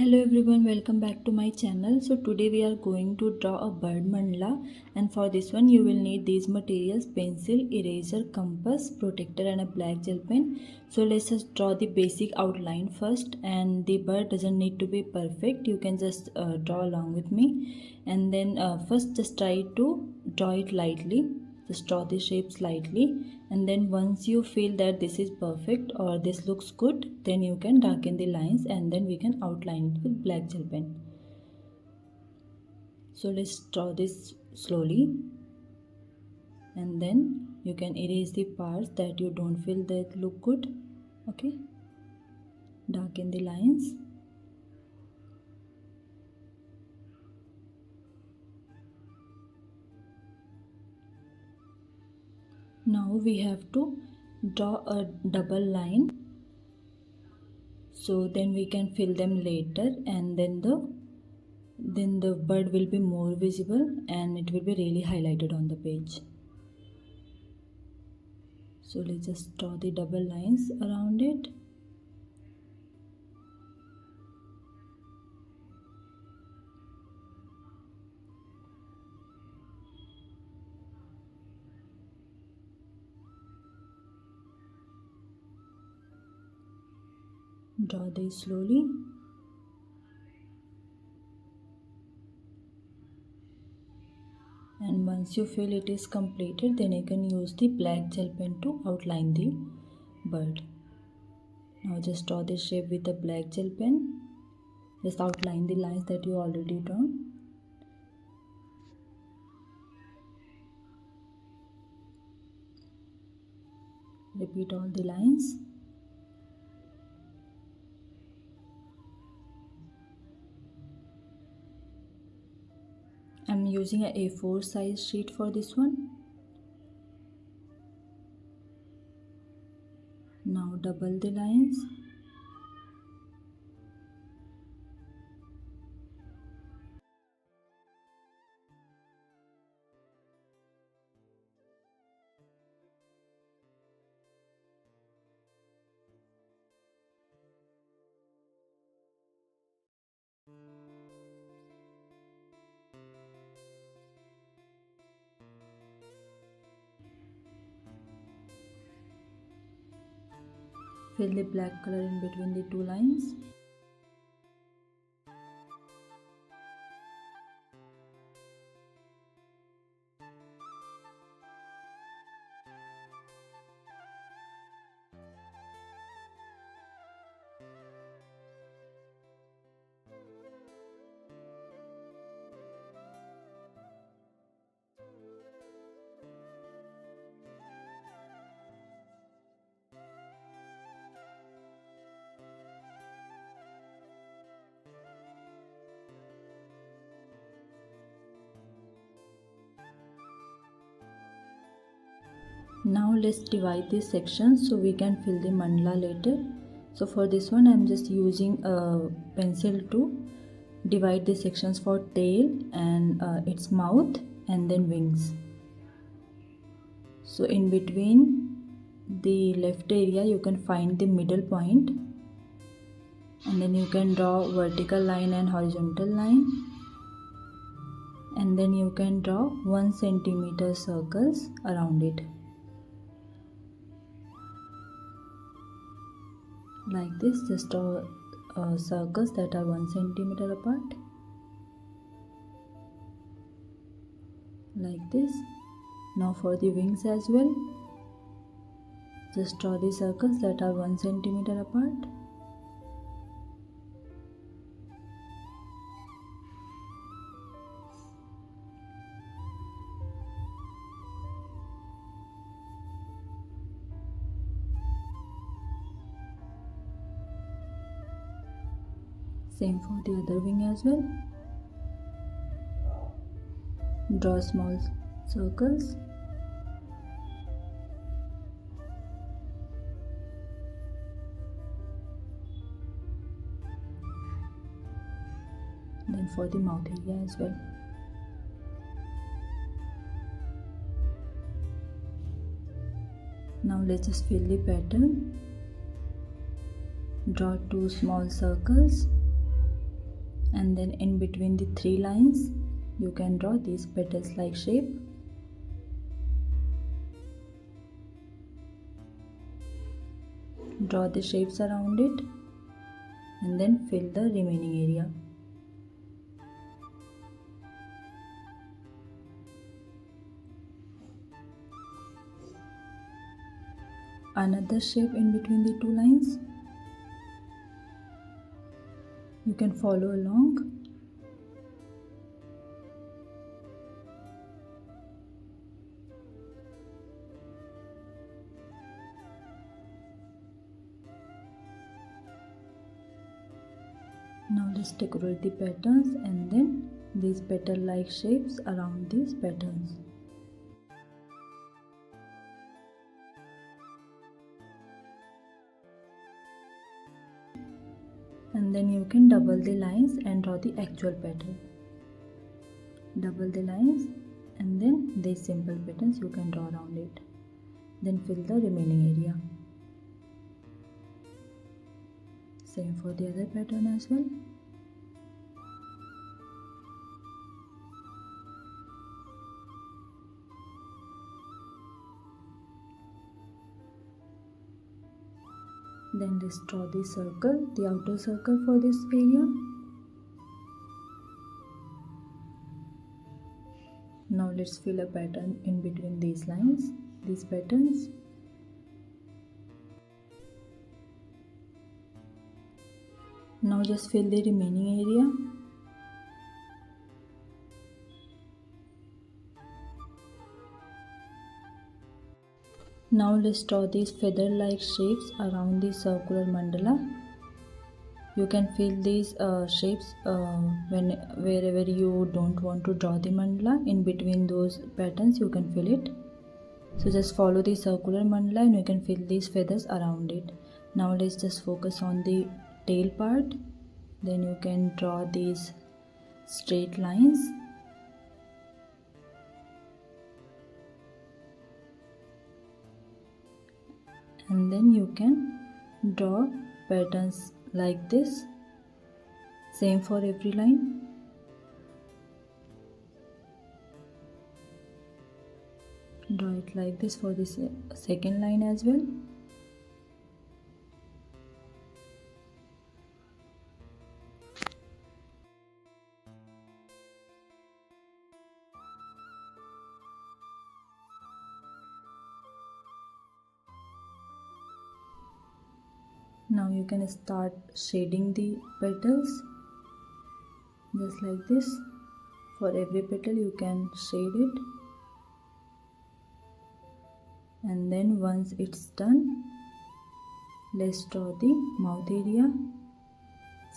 Hello everyone, welcome back to my channel. So today we are going to draw a bird mandala, and for this one you will need these materials: pencil, eraser, compass, protector and a black gel pen. So let's just draw the basic outline first, and the bird doesn't need to be perfect. You can just draw along with me, and then first just try to draw it lightly. Just draw the shape slightly, and then once you feel that this is perfect or this looks good, then you can darken the lines and then we can outline it with black gel pen. So let's draw this slowly, and then you can erase the parts that you don't feel that look good. Okay, darken the lines. Now we have to draw a double line, so then we can fill them later, and then the bird will be more visible and it will be really highlighted on the page. So let's just draw the double lines around it. Draw these slowly. And once you feel it is completed, then you can use the black gel pen to outline the bird. Now just draw this shape with the black gel pen. Just outline the lines that you already drawn. Repeat all the lines. I'm using a A4 size sheet for this one. Now double the lines. Fill the black color in between the two lines. Now let's divide these sections so we can fill the mandala later. So for this one I'm just using a pencil to divide the sections for tail and its mouth and then wings. So in between the left area you can find the middle point, and then you can draw vertical line and horizontal line, and then you can draw 1 centimeter circles around it. Like this, just draw circles that are 1 centimeter apart, like this. Now for the wings as well, just draw the circles that are 1 centimeter apart. Same for the other wing as well. Draw small circles. Then for the mouth area as well. Now let's just fill the pattern. Draw 2 small circles and then in between the 3 lines you can draw these petals like shape. Draw the shapes around it and then fill the remaining area. Another shape in between the 2 lines. You can follow along. Now let's decorate the patterns and then these petal like shapes around these patterns. And then you can double the lines and draw the actual pattern. Double the lines and then these simple patterns you can draw around it. Then fill the remaining area. Same for the other pattern as well. Then let's draw the circle, the outer circle for this area. Now let's fill a pattern in between these lines, these patterns. Now just fill the remaining area. Now let's draw these feather-like shapes around the circular mandala. You can fill these shapes wherever you don't want to draw the mandala. In between those patterns you can fill it. So just follow the circular mandala and you can fill these feathers around it. Now let's just focus on the tail part. Then you can draw these straight lines. And then you can draw patterns like this. Same for every line. Draw it like this for this second line as well. Now you can start shading the petals just like this. For every petal you can shade it, and then once it's done, let's draw the mouth area.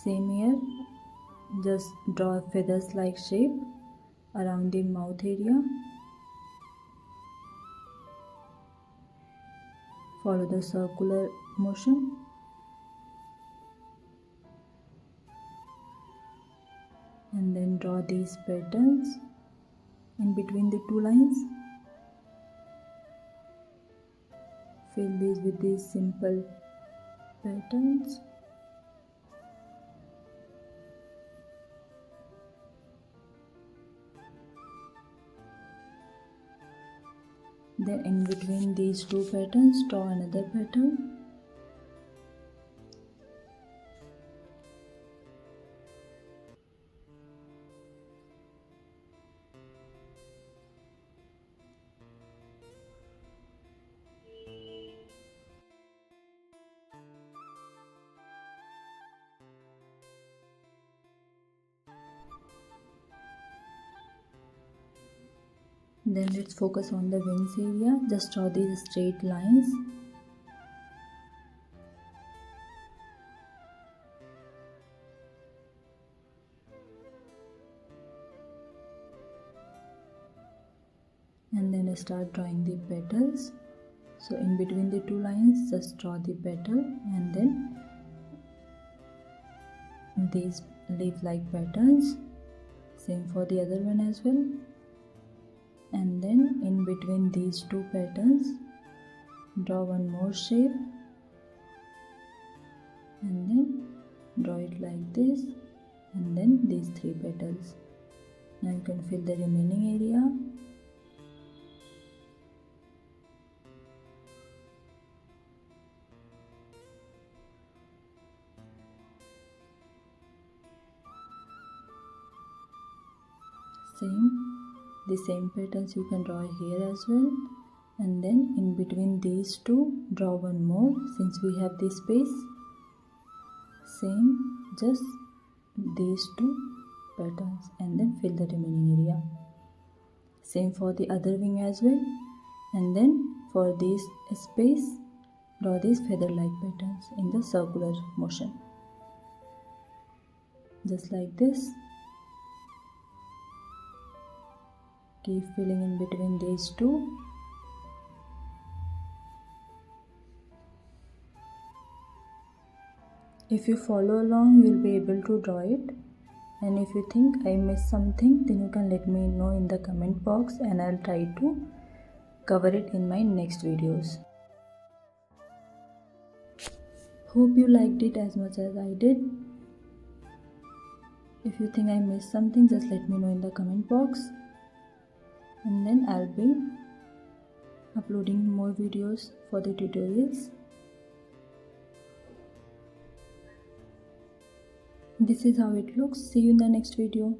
Same here, just draw feathers like shape around the mouth area. Follow the circular motion. And then draw these patterns in between the 2 lines. Fill these with these simple patterns. Then in between these 2 patterns, draw another pattern. Then let's focus on the wings area. Just draw these straight lines. And then start drawing the petals. So in between the 2 lines, just draw the petal and then these leaf-like patterns. Same for the other one as well. And then in between these 2 patterns, draw one more shape and then draw it like this and then these 3 petals. Now you can fill the remaining area. The same petals you can draw here as well, and then in between these two draw one more since we have this space. Same, just these 2 petals and then fill the remaining area. Same for the other wing as well, and then for this space draw these feather like patterns in the circular motion, just like this. Keep filling in between these 2. If you follow along, you will be able to draw it, and if you think I missed something, then you can let me know in the comment box and I'll try to cover it in my next videos. Hope you liked it as much as I did. If you think I missed something, just let me know in the comment box, and then I'll be uploading more videos for the tutorials. This is how it looks. See you in the next video.